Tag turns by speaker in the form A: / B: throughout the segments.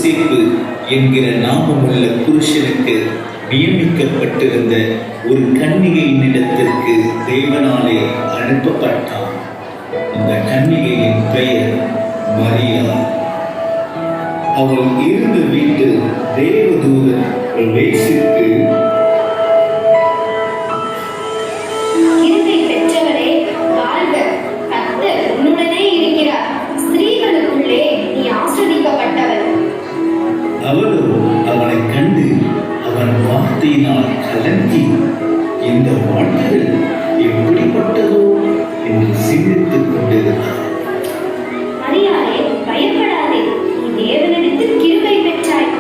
A: யோசேப்பு என்கிற நாமமுள்ள புருஷனுக்கு நியமிக்கப்பட்டிருந்த ஒரு கன்னிகையின் இடத்திற்கு தேவனாலே அனுப்பப்பட்டான். இந்த கன்னிகையின் பெயர் மரியா. அவள் இருந்த வீட்டில் தேவதூதன் பிரவேசித்து,
B: கிருபை பெற்றவரே வாழ்க, கர்த்தர் உன்னுடனே இருக்கிறார், ஸ்திரீகளுக்குள்ளே நீ ஆசீர்வதிக்கப்பட்டவள்.
A: அவளும் அவனை கண்டு அவன் வார்த்தையினால் கலங்கி, இந்த வாழ்க்கை எப்படிப்பட்டதோ என்று சிந்தித்துக் கொண்டிருந்தார்.
B: மரியாளே, பயப்படாதே, நீ தேவனிடத்தில் கிருபை பெற்றாய்.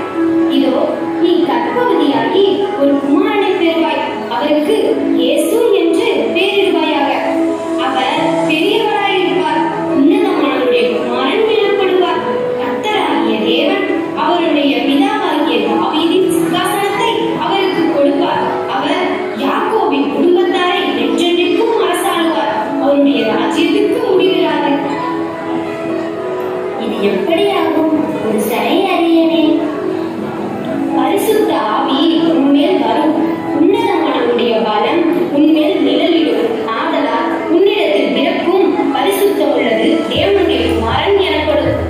B: இதோ நீ கர்ப்பவதியாகி ஒரு குமாரனை பெறுவாய். அவருக்கு இயேசு என்று பெயரிடுவாயாக. அவர் பெரியவராயிருப்பார், உன்னதமானவருடைய குமாரன் எனப்படுவார். கர்த்தராகிய தேவன் அவருடைய பிதாவாகிய தாவீதின் சிங்காசனத்தை அவருக்கு கொடுப்பார். அவர் யாக்கோபின் குடும்பத்தாரை என்றென்றைக்கும் அரசாளுவார். அவருடைய ராஜ்யத்துக்கு முடிவிராது. இது எப்படியாகும்? ஒரு சரை அறியனே. பரிசுத்த ஆவி உன்மேல் வரும், உன்னதமானவருடைய பலம் உன்மேல் நிழலிடும். ஆதலால் உன்னிடத்தில் பிறக்கும் பரிசுத்தம் உள்ளது தேவனுடைய குமாரன் எனப்படும்.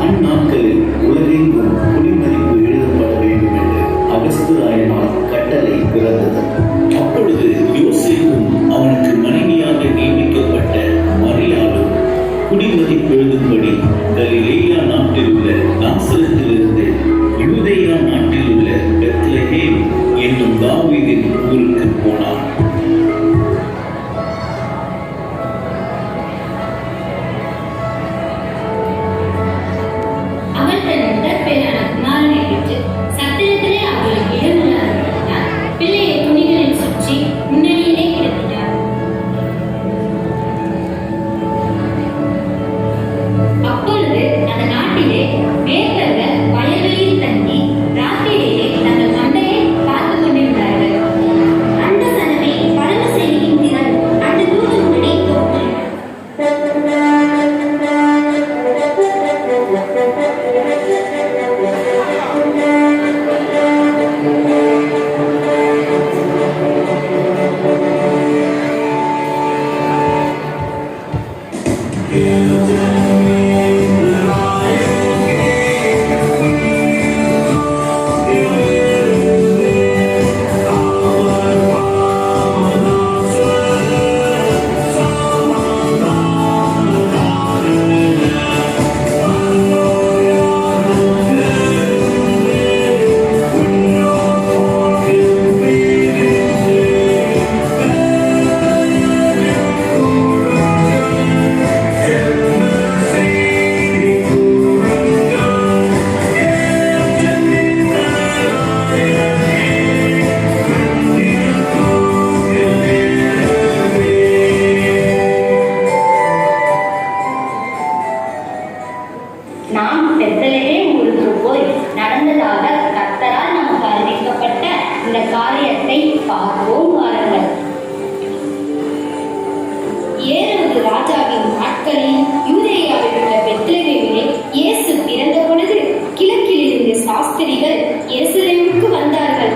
A: அந்நாட்களில் உலகெங்கும் குடிமதிப்பு எழுதப்பட வேண்டும் என்று அகஸ்தியனார் கட்டளை பிறந்தது. அப்பொழுது யோசேப்பும் அவனுக்கு மனைவியாக நியமிக்கப்பட்ட மரியாளும் குடிமதிப்பு எழுதும்படி கலிலேயா நாட்டில் உள்ள நாசரேத்திலிருந்து யூதேயா நாட்டில் உள்ள பெத்லகேம் என்னும் தாவீதின் ஊருக்கு போனார்.
B: அவள் தன் முதற் பேரான குமாரனை பெற்று சத்திரத்திலே அவளுக்கு இடமில்லாதிருந்தார். பிள்ளையை துணிகளில் சுற்றி முன்னணியிலே கிடத்தினார். அப்பொழுது அந்த நாட்டிலே மேய்ப்பர்கள் வயல்வெளியில் தங்கி ராத்திரியிலே தங்கள் மந்தையை காத்துக் கொண்டிருந்தார்கள். அந்த சனமே பரவ செய்தியின் திறன் அந்த தூதனுடனே தோன்றின. நாம் பெத்லகேம் ஊருக்கு போய் நடந்ததாக கர்த்தரால் நமக்கு அறிவிக்கப்பட்ட இந்த காரியத்தை பார்ப்போம் வாருங்கள். ஏரோது ராஜாவின் நாட்களில் யூதேயாவில் உள்ள பெத்லகேமிலே இயேசு பிறந்த பொழுது கிழக்கிலிருந்து சாஸ்திரிகள் எருசலேமுக்கு வந்தார்கள்.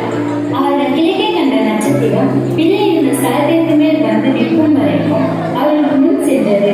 B: அவர்கள் கிழக்கே கண்ட நட்சத்திரம் பிள்ளை இருந்த ஸ்தலத்திற்கு மேல் வந்து நிற்கும் வரைக்கும் அவர்களுக்கு முன் சென்றது.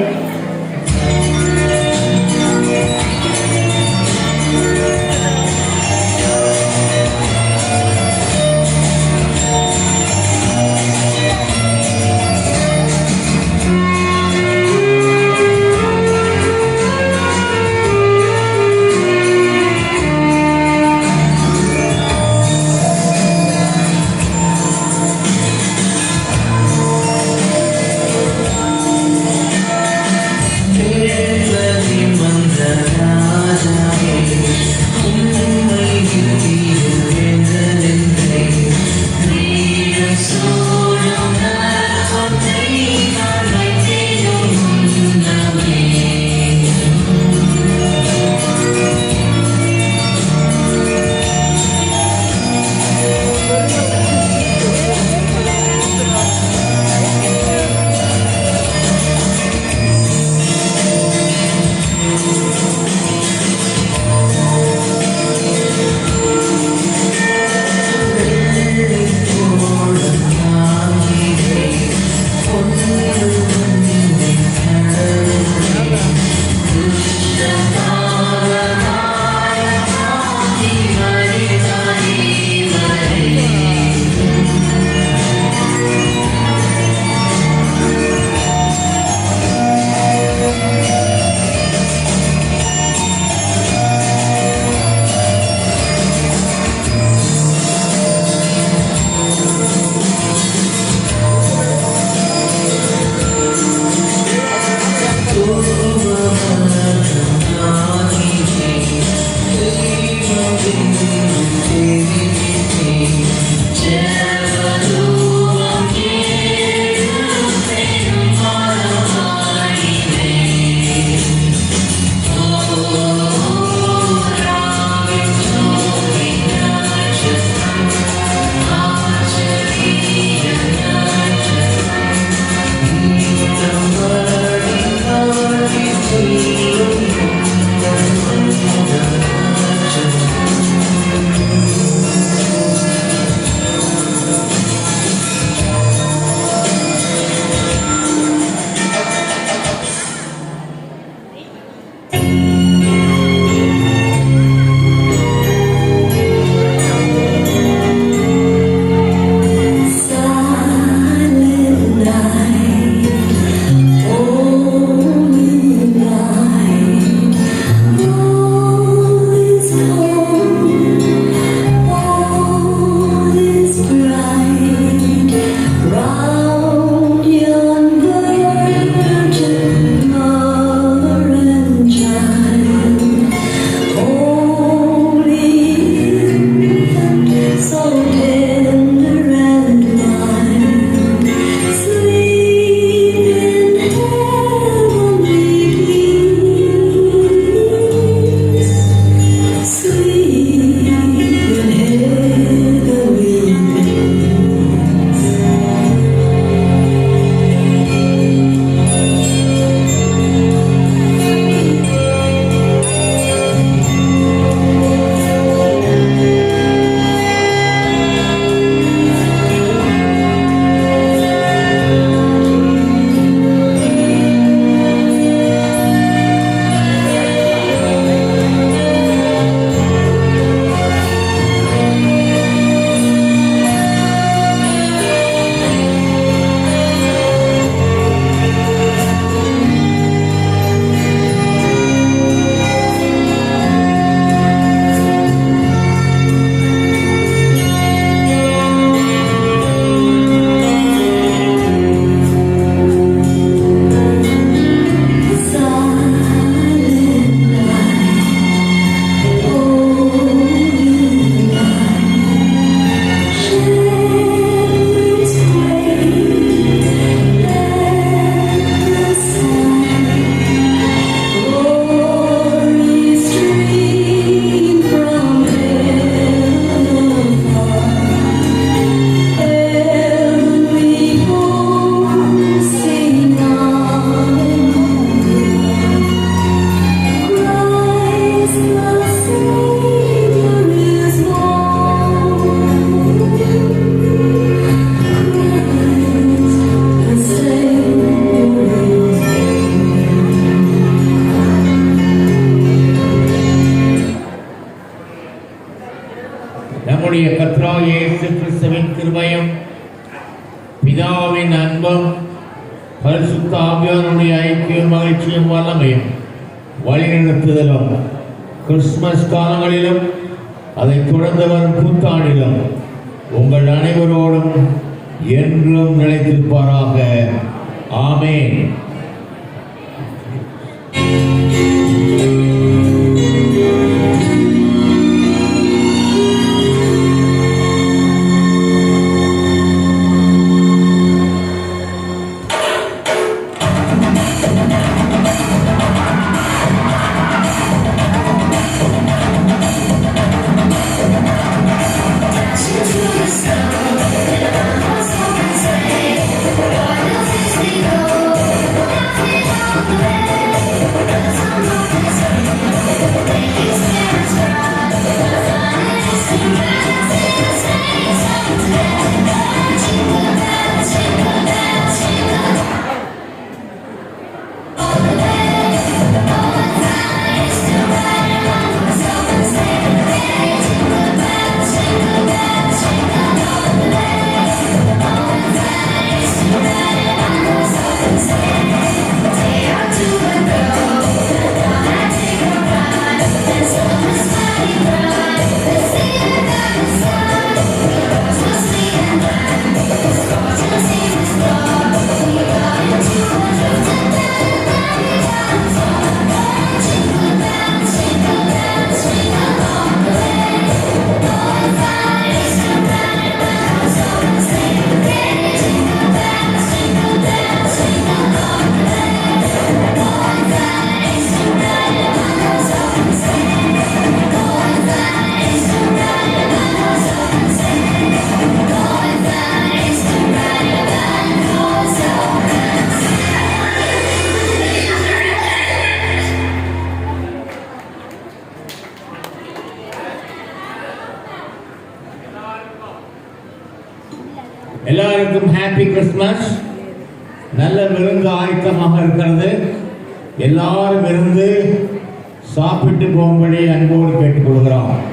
C: நம்முடைய கர்த்தராகிய இயேசு கிறிஸ்துவின் கிருபையும் பிதாவின் அன்பும் பரிசுத்த ஆவியானவருடைய ஐக்கியம் மகிழ்ச்சியும் வல்லமையும் வழிநடத்துதலும் கிறிஸ்துமஸ் காலங்களிலும் அதைத் தொடர்ந்து வரும் புத்தாண்டிலும் உங்கள் அனைவரோடும் என்றும் நிலைத்திருப்பாராக. ஆமென். எல்லாருக்கும் ஹாப்பி கிறிஸ்மஸ். நல்ல விருந்து ஆயத்தமாக இருக்கிறது. எல்லாரும் விருந்து சாப்பிட்டு போகும்படி அன்போடு கேட்டுக்கொள்கிறோம்.